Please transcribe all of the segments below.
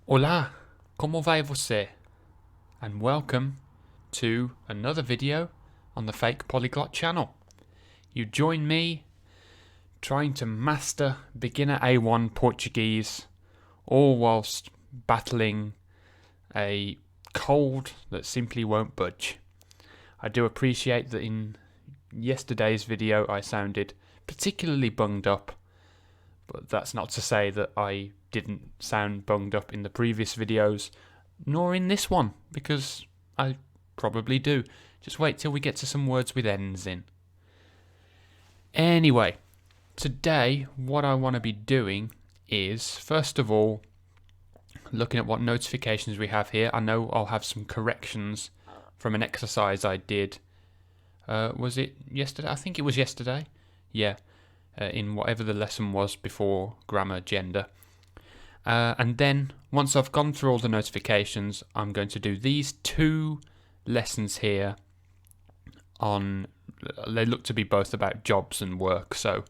Olá, como vai você? And welcome to another video on the Fake Polyglot channel. You join me trying to master beginner A1 Portuguese, all whilst battling a cold that simply won't budge. I do appreciate that in yesterday's video I sounded particularly bunged up, but that's not to say that I didn't sound bunged up in the previous videos, nor in this one, because I probably do. Just wait till we get to some words with N's in. Anyway, today what I want to be doing is, first of all, looking at what notifications we have here. I know I'll have some corrections from an exercise I did. Was it yesterday? I think it was yesterday. Yeah. In whatever the lesson was before grammar, gender. And then, once I've gone through all the notifications, I'm going to do these two lessons here on, they look to be both about jobs and work. So,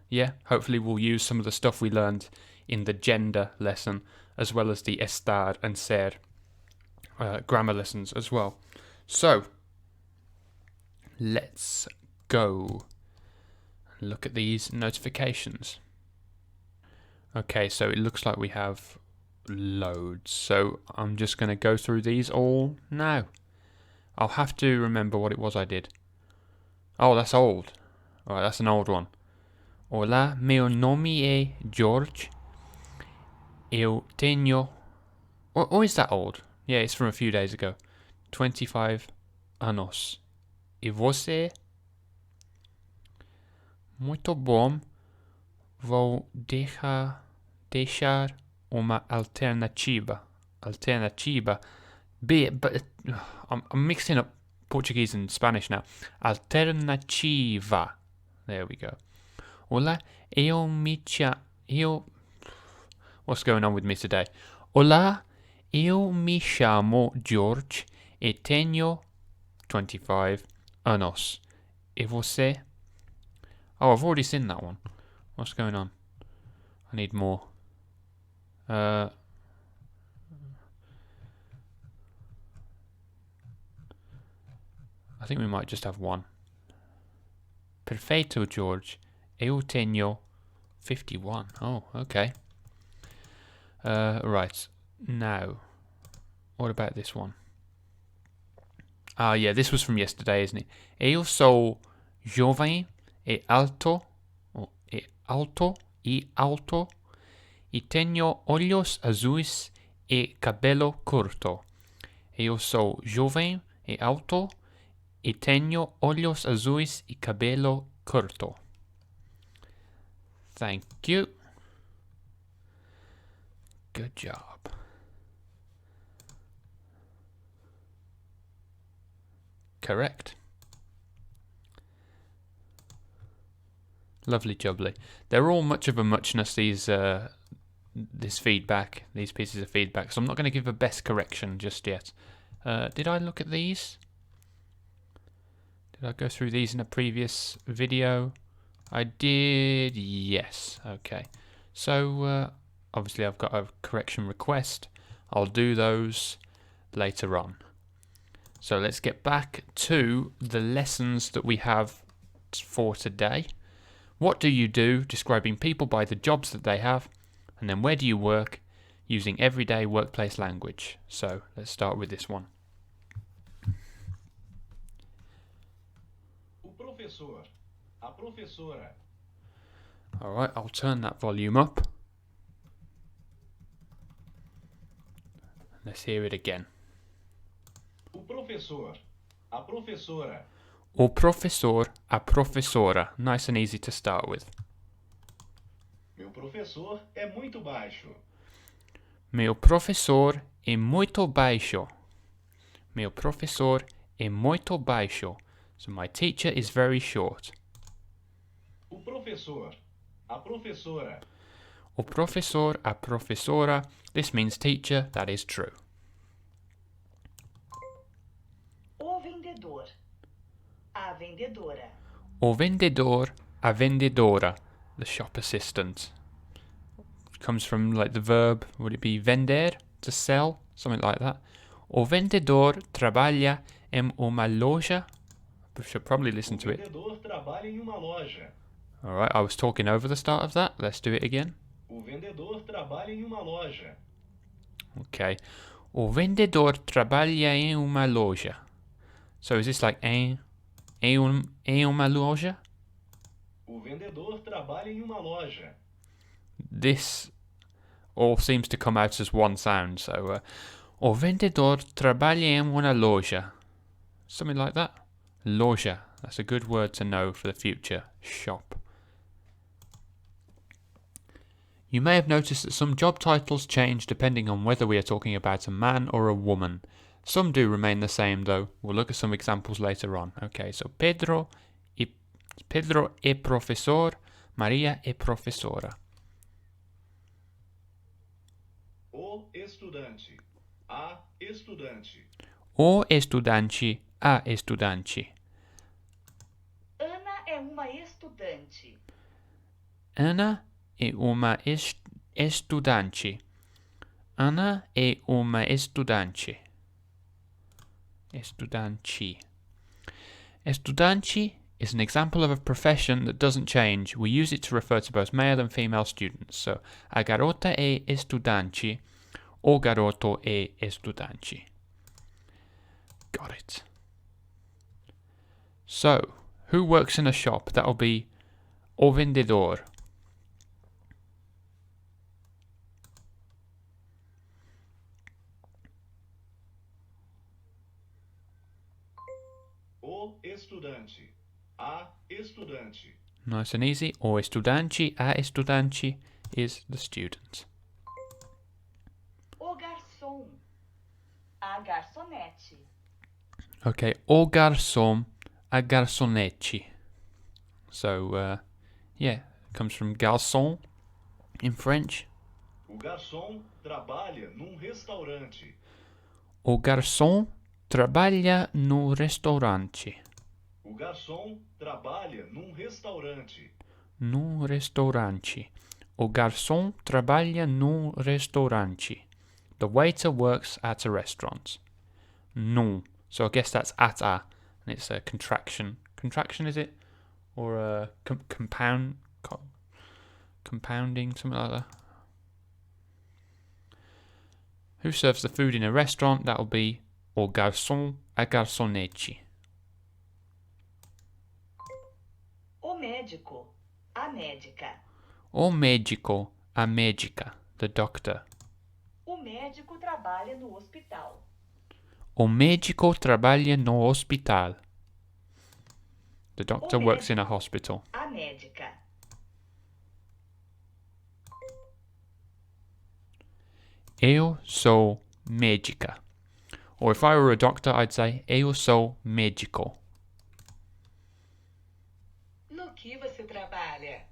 yeah, hopefully we'll use some of the stuff we learned in the gender lesson, as well as the estar and ser grammar lessons as well. So, let's go. Look at these notifications. Okay, so it looks like we have loads. So I'm just going to go through these all now. I'll have to remember what it was I did. Oh, that's old. Alright, that's an old one. Olá, meu nome é George. Eu tenho... Or is that old? Yeah, it's from a few days ago. 25 anos. E você? Muito bom. Vou deixar uma alternativa. Alternativa. But I'm mixing up Portuguese and Spanish now. Alternativa. There we go. Olá, What's going on with me today? Olá, eu me chamo George e tenho 25 anos. E você? Oh, I've already seen that one. What's going on? I need more. I think we might just have one. Perfeito, George. Eu tenho 51. Oh, okay. Right. Now, what about this one? Ah, yeah, this was from yesterday, isn't it? Eu sou jovem e alto. Alto e alto e tenho olhos azuis e cabelo curto. Eu sou jovem e alto e tenho olhos azuis e cabelo curto. Thank you. Good job. Correct. Lovely jubbly. They're all much of a muchness, this feedback, these pieces of feedback, so I'm not going to give a best correction just yet. Did I look at these? Did I go through these in a previous video? I did, yes. Okay. So, obviously I've got a correction request. I'll do those later on. So let's get back to the lessons that we have for today. What do you do describing people by the jobs that they have? And then where do you work using everyday workplace language? So let's start with this one. O professor, a professora. Alright, I'll turn that volume up. Let's hear it again. O professor, a professora. O professor, a professora. Nice and easy to start with. Meu professor é muito baixo. Meu professor é muito baixo. Meu professor é muito baixo. So my teacher is very short. O professor, a professora. O professor, a professora. This means teacher, that is true. O vendedor, a vendedora. O vendedor, a vendedora. The shop assistant. Comes from like the verb, would it be vender? to sell, something like that. O vendedor trabalha em uma loja. I should probably listen to it. vendedor trabalha em uma loja. Alright, I was talking over the start of that. Let's do it again. O vendedor trabalha em uma loja. Okay. O vendedor trabalha em uma loja. So is this like em uma loja? O vendedor trabalha em uma loja. This all seems to come out as one sound. So, o vendedor trabalha em uma loja. Something like that. Loja. That's a good word to know for the future. Shop. You may have noticed that some job titles change depending on whether we are talking about a man or a woman. Some do remain the same though. We'll look at some examples later on. Okay, so Pedro é professor, Maria é professora. O estudante. A estudante. O estudante, a estudante. Ana é uma estudante. Ana é uma estudante. Ana é uma estudante. Estudante. Estudante is an example of a profession that doesn't change. We use it to refer to both male and female students. So, a garota é estudante. O garoto é estudante. Got it. So, who works in a shop? That'll be o vendedor. O estudante. A estudante. Nice and easy. O estudante, a estudante is the student. O garçom. A garçonete. Okay, o garçom, a garçonete. So, yeah, it comes from garçon in French. O garçom trabalha num restaurante. O garçom trabalha no restaurante. O garçom trabalha num restaurante. Num restaurante. O garçom trabalha num restaurante. The waiter works at a restaurant. Num. So I guess that's at a, and it's a contraction. Contraction, is it? Or a compounding, something like that. Who serves the food in a restaurant? That'll be o garçom, a garçonete. O médico. A médica. O médico, a médica, the doctor. O médico trabalha no hospital. O médico trabalha no hospital. The doctor O works in a médico, hospital. A médica. Eu sou médica. Or if I were a doctor, I'd say eu sou médico. No que você trabalha?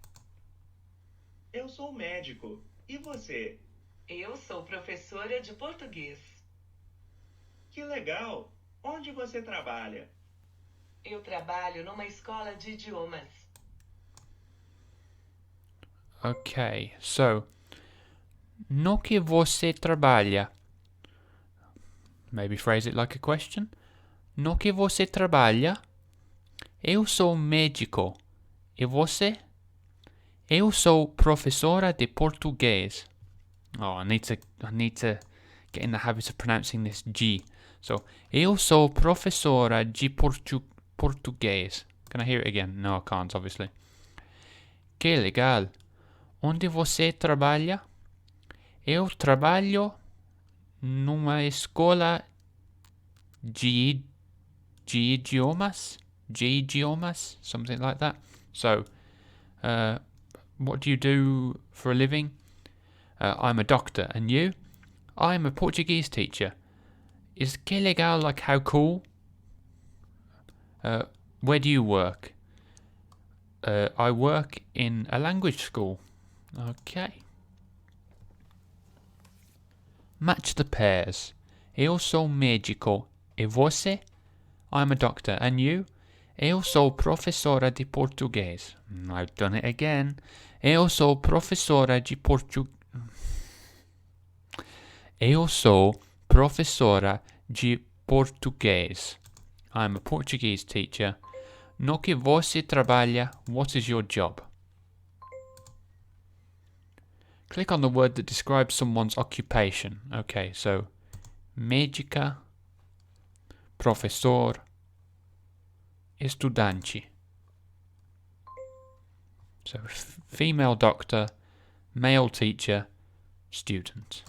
Eu sou médico. E você? Eu sou professora de português. Que legal! Onde você trabalha? Eu trabalho numa escola de idiomas. Okay, so no que você trabalha? Maybe phrase it like a question. No que você trabalha? Eu sou médico. E você? Eu sou professora de português. Oh, I need to get in the habit of pronouncing this G. So, eu sou professora de português. Can I hear it again? No, I can't, obviously. Que legal. Onde você trabalha? Eu trabalho numa escola de idiomas. De idiomas, something like that. So, what do you do for a living? I'm a doctor. And you? I'm a Portuguese teacher. Is que legal like how cool? Where do you work? I work in a language school. Okay. Match the pairs. Eu sou médico. E você? I'm a doctor. And you? Eu sou professora de português. I've done it again. Eu sou professora de português. Eu sou professora de português. I'm a Portuguese teacher. No que você trabalha? What is your job? Click on the word that describes someone's occupation. Okay, so médica, professor, estudante. So female doctor, male teacher, student.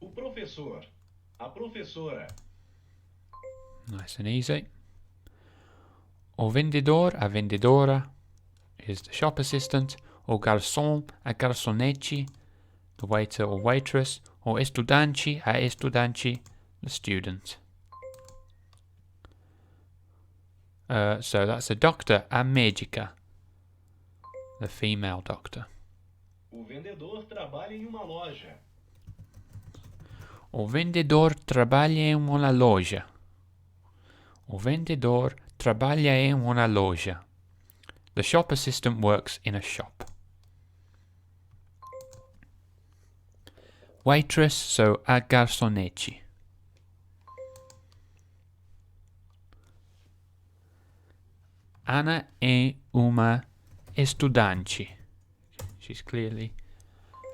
O professor. A professora. Nice and easy. O vendedor, a vendedora is the shop assistant. O garçom, a garçonete, the waiter or waitress. O estudante, a estudante, the student. So that's a doctor, a médica, the female doctor. O vendedor trabalha em uma loja. O vendedor trabalha em uma loja. O vendedor trabalha em uma loja. The shop assistant works in a shop. Waitress, so a garçonete. Ana é uma estudante. She's clearly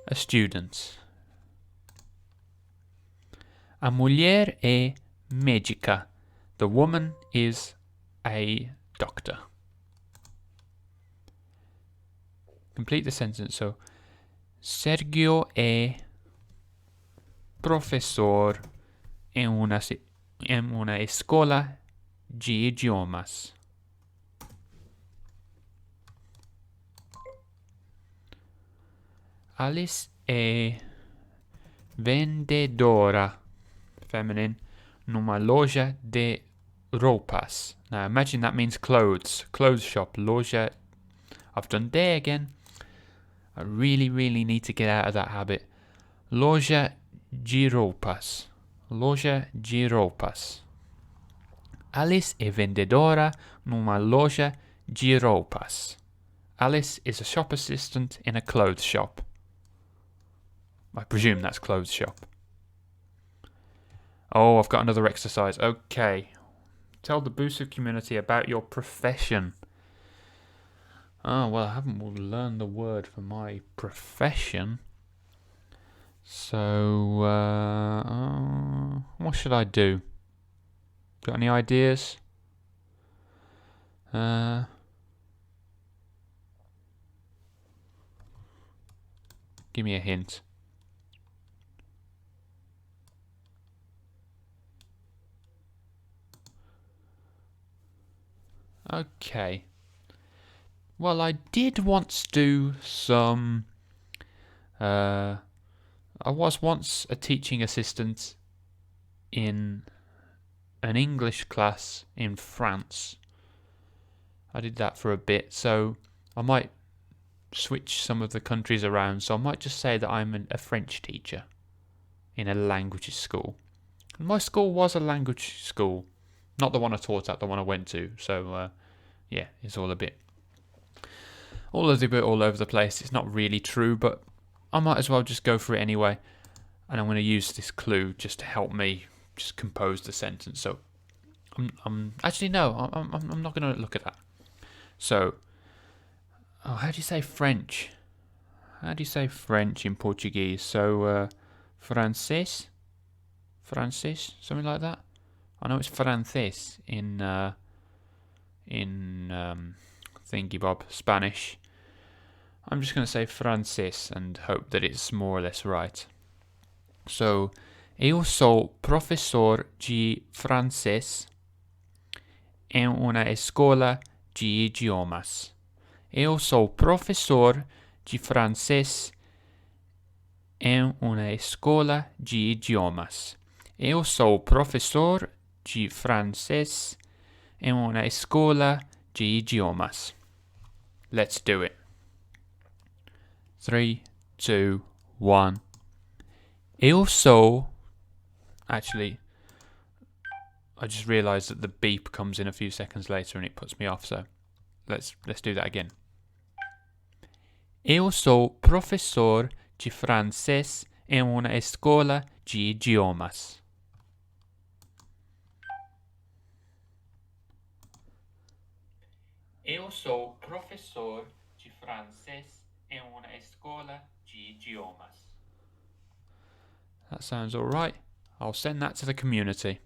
a student. A mulher é médica. The woman is a doctor. Complete the sentence. So, Sergio é professor em uma escola de idiomas. Alice é vendedora, feminine, numa loja de roupas. Now imagine that means clothes. Clothes shop, loja. I've done de again. I really need to get out of that habit. Loja de roupas. Loja de roupas. Alice é vendedora numa loja de roupas. Alice is a shop assistant in a clothes shop. I presume that's clothes shop. Oh, I've got another exercise. Okay. Tell the Busuu community about your profession. Oh, well, I haven't learned the word for my profession. So, what should I do? Got any ideas? Give me a hint. Okay. Well, I did once do some... I was once a teaching assistant in an English class in France. I did that for a bit, so I might switch some of the countries around. So I might just say that I'm a French teacher in a languages school. And my school was a language school. Not the one I taught at, the one I went to. So, yeah, it's all a bit all over the place. It's not really true, but I might as well just go for it anyway. And I'm going to use this clue just to help me just compose the sentence. So, I'm actually no, I'm not going to look at that. So, how do you say French? How do you say French in Portuguese? So, francês, something like that. I know it's francés in thingy bob Spanish. I'm just going to say francês and hope that it's more or less right. So, eu sou professor de francês em uma escola de idiomas. Eu sou professor de francês em uma escola de idiomas. Eu sou professor de francês em uma escola de idiomas. Let's do it. 3, 2, 1. Eu sou... Actually, I just realised that the beep comes in a few seconds later and it puts me off, so let's do that again. Eu sou professor de francês em uma escola de idiomas. Eu sou professor de francês em uma escola de idiomas. That sounds all right. I'll send that to the community.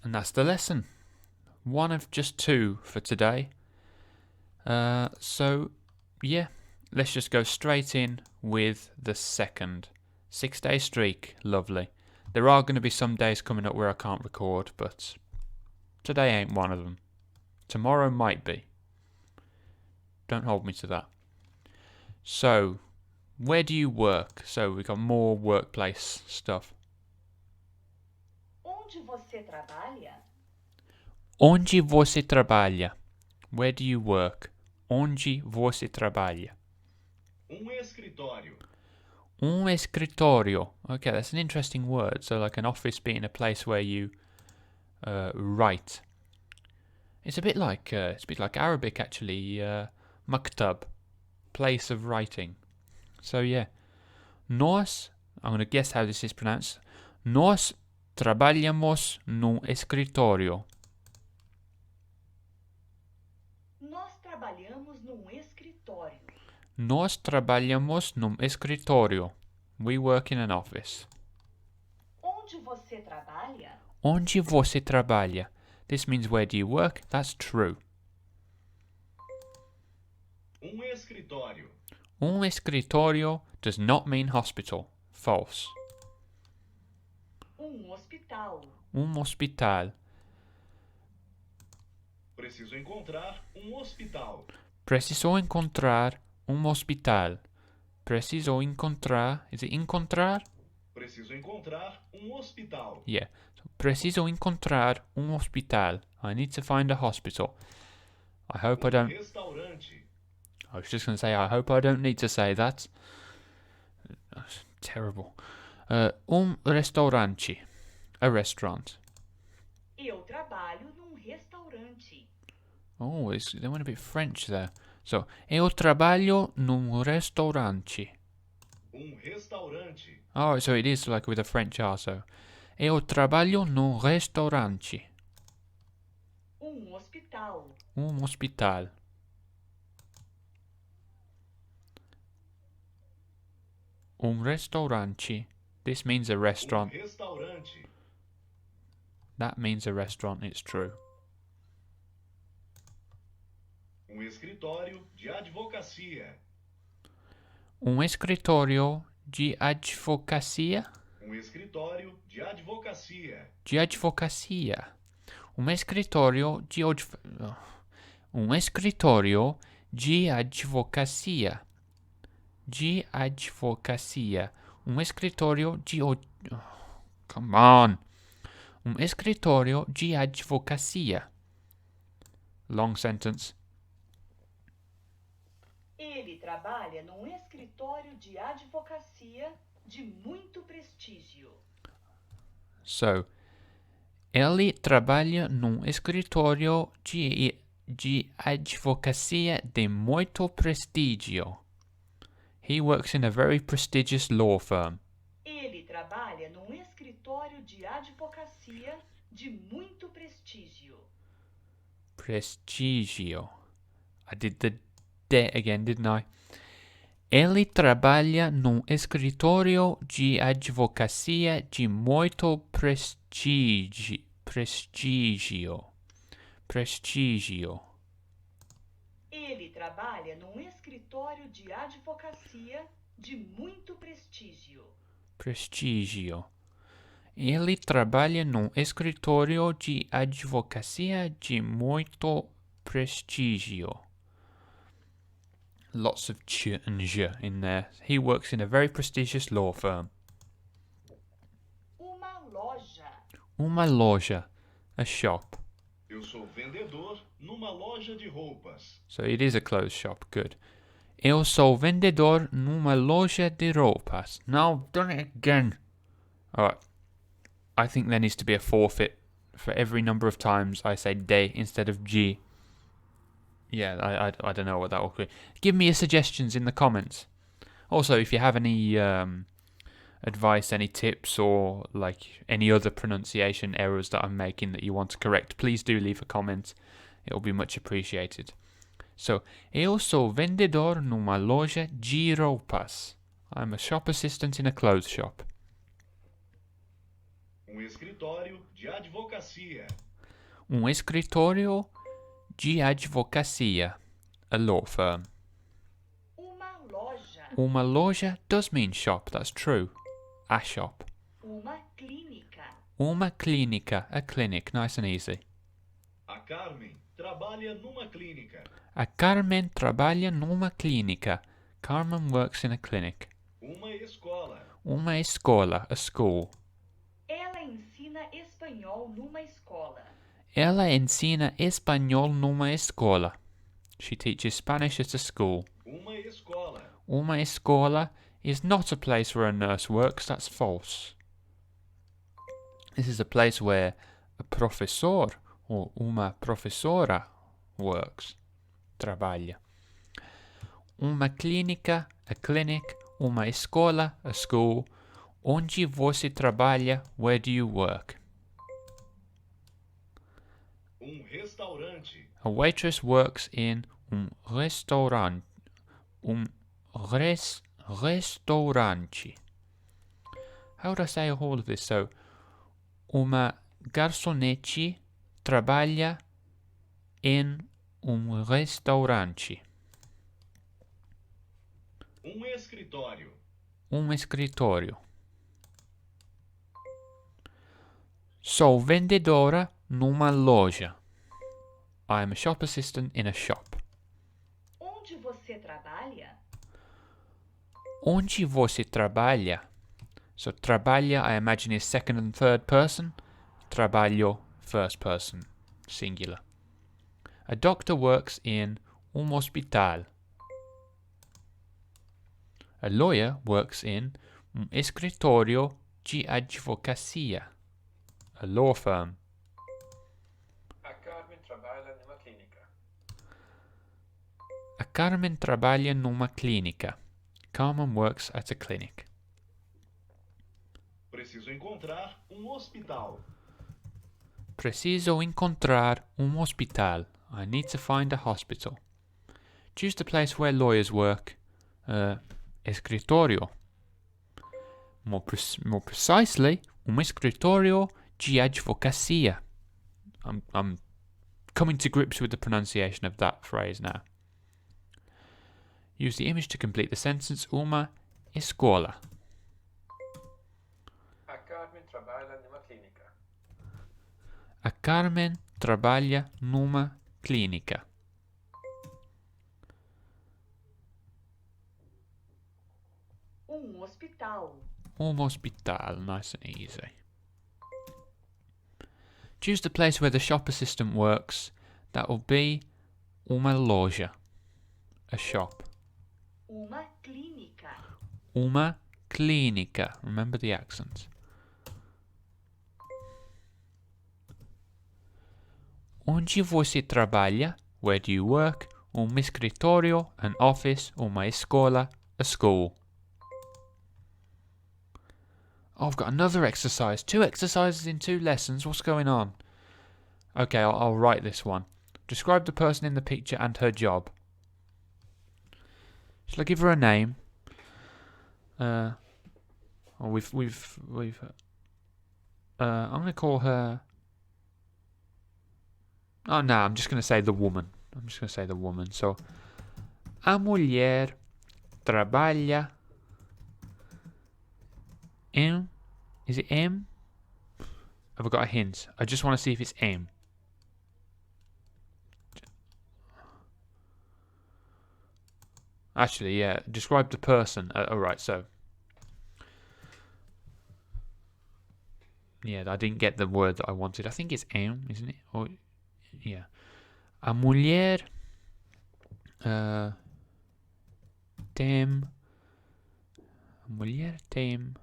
And that's the lesson. One of just 2 for today. So, yeah, let's just go straight in with the second. 6-day streak, lovely. There are going to be some days coming up where I can't record, but today ain't one of them. Tomorrow might be. Don't hold me to that. So, where do you work? So, we've got more workplace stuff. Onde você trabalha? Onde você trabalha? Where do you work? Onde você trabalha? Escritório. Escritório. Okay, that's an interesting word. So, like an office being a place where you write. It's a bit like Arabic actually. Maktab, place of writing. So yeah, nós. I'm going to guess how this is pronounced. Nós trabalhamos num escritório. Nós trabalhamos num escritório. Nós trabalhamos num escritório. We work in an office. Onde você trabalha? Onde você trabalha? This means where do you work? That's true. Escritório. Escritório does not mean hospital. False. Hospital. Hospital. Preciso encontrar hospital. Preciso encontrar hospital. Preciso encontrar. Is it encontrar? Preciso encontrar hospital. Yeah. So, preciso encontrar hospital. I need to find a hospital. I hope I don't. Restaurante. I was just going to say, I hope I don't need to say that. That's terrible. Restaurante. A restaurant. Eu trabalho num restaurante. Oh, they went a bit French there. So, eu trabalho num restaurante. Restaurante. Oh, so it is like with a French R, so. Eu trabalho num restaurante. Hospital. Hospital. Restaurante. This means a restaurant. Restaurante. That means a restaurant, it's true. Escritório de advocacia. Escritório de advocacia. Escritório de advocacia. De advocacia. Escritório de escritório de advocacia. De advocacia. Escritório de come on. Escritório de advocacia. Long sentence. Ele trabalha num escritório de advocacia de muito prestígio. So, ele trabalha num escritório de advocacia de muito prestígio. He works in a very prestigious law firm. Ele trabalha num escritório de advocacia de muito prestígio. Prestigio. I did the de again, didn't I? Ele trabalha num escritório de advocacia de muito prestígio. Prestígio. Ele trabalha num escritório de advocacia de muito prestígio. Prestígio. Ele trabalha num escritório de advocacia de muito prestígio. Lots of ch and j in there. He works in a very prestigious law firm. Uma loja. Uma loja. A shop. Eu sou vendedor numa loja de roupas. So it is a clothes shop. Good. Eu sou vendedor numa loja de roupas. Now, I've done it again. Alright. I think there needs to be a forfeit for every number of times I say de instead of g. Yeah, I don't know what that will be. Give me your suggestions in the comments. Also, if you have any advice, any tips, or like any other pronunciation errors that I'm making that you want to correct, please do leave a comment. It will be much appreciated. So, eu sou vendedor numa loja de roupas. I'm a shop assistant in a clothes shop. Escritório de advocacia. Escritório de advocacia. A law firm. Uma loja. Uma loja does mean shop, that's true. A shop. Uma clínica. Uma clínica, a clinic, nice and easy. A Carmen trabalha numa clínica. A Carmen trabalha numa clínica. Carmen works in a clinic. Uma escola. Uma escola, a school. Ela ensina espanhol numa escola. Ela ensina espanhol numa escola. She teaches Spanish at a school. Uma escola. Uma escola is not a place where a nurse works, that's false. This is a place where a professor or uma professora works, trabalha. Uma clínica, a clinic. Uma escola, a school. Onde você trabalha? Where do you work? Restaurante. A waitress works in restaurant. Restaurante. How would I say all of this? So, uma garçonete trabalha em restaurante. Escritório. Escritório. Sou vendedora numa loja. I am a shop assistant in a shop. Onde você trabalha? Onde você trabalha? So trabalha, I imagine, is second and third person. Trabalho, first person, singular. A doctor works in hospital. A lawyer works in escritório de advocacia. A law firm. A Carmen trabalha numa clínica. A Carmen trabalha numa clínica. Carmen works at a clinic. Preciso encontrar hospital. Preciso encontrar hospital. I need to find a hospital. Choose the place where lawyers work. Escritório. More precisely, escritório de advocacia. I'm coming to grips with the pronunciation of that phrase now. Use the image to complete the sentence. Uma escola. A Carmen trabalha numa clínica. A Carmen trabalha numa clínica. Hospital. Hospital, nice and easy. Choose the place where the shop assistant works. That will be uma loja, a shop. Uma clínica. Uma clínica. Remember the accent. Onde você trabalha? Where do you work? Escritório, an office. Uma escola, a school. Oh, I've got another exercise. 2 exercises in 2 lessons. What's going on? Okay, I'll write this one. Describe the person in the picture and her job. Shall I give her a name? I'm going to call her. Oh no, I'm just going to say the woman. So, a mulher trabalha em. Is it M? Have I got a hint? I just want to see if it's M. Actually, yeah. Describe the person. Alright, so. Yeah, I didn't get the word that I wanted. I think it's M, isn't it? Or, yeah. A mulher tem. A mulher tem.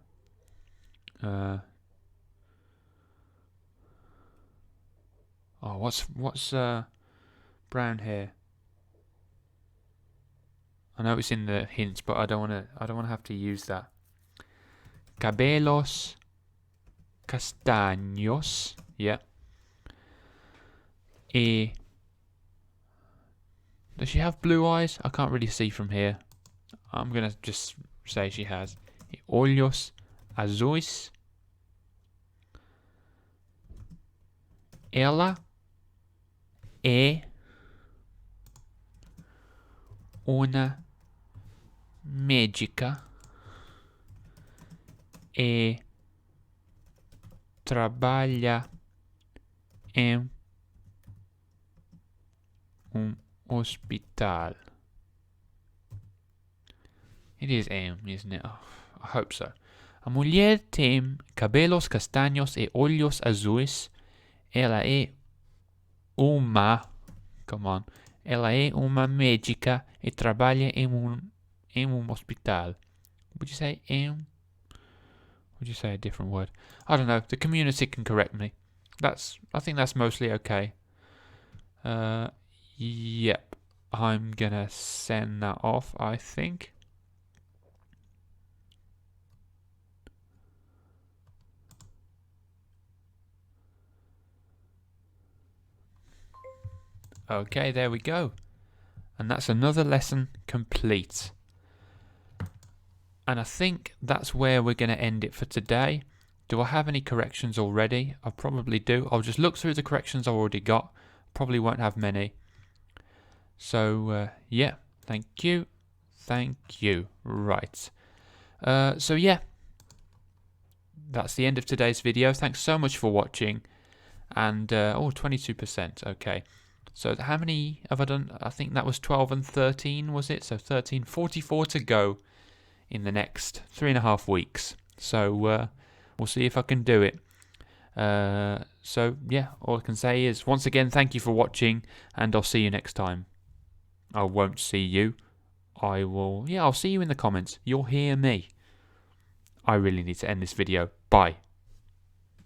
What's brown hair? I know it's in the hints, but I don't want to have to use that. Cabellos castaños. Yeah. Does she have blue eyes? I can't really see from here. I'm gonna just say she has. Olhos azuis. Ela é uma médica e trabalha em hospital. It is isn't it? Oh, I hope so. A mulher tem cabelos castanhos e olhos azuis. Ela é uma... Come on. Ela é uma médica e trabalha em hospital. Would you say Would you say a different word? I don't know. The community can correct me. I think that's mostly okay. Yep. I'm gonna send that off, I think. Okay, there we go. And that's another lesson complete. And I think that's where we're going to end it for today. Do I have any corrections already? I probably do. I'll just look through the corrections I've already got. Probably won't have many. So, yeah. Thank you. Thank you. Right. So, yeah. That's the end of today's video. Thanks so much for watching. And, 22%. Okay. So how many have I done? I think that was 12 and 13, was it? So 13, 44 to go in the next 3.5 weeks. So we'll see if I can do it. So yeah, all I can say is once again, thank you for watching, and I'll see you next time. I won't see you. I'll see you in the comments. You'll hear me. I really need to end this video. Bye.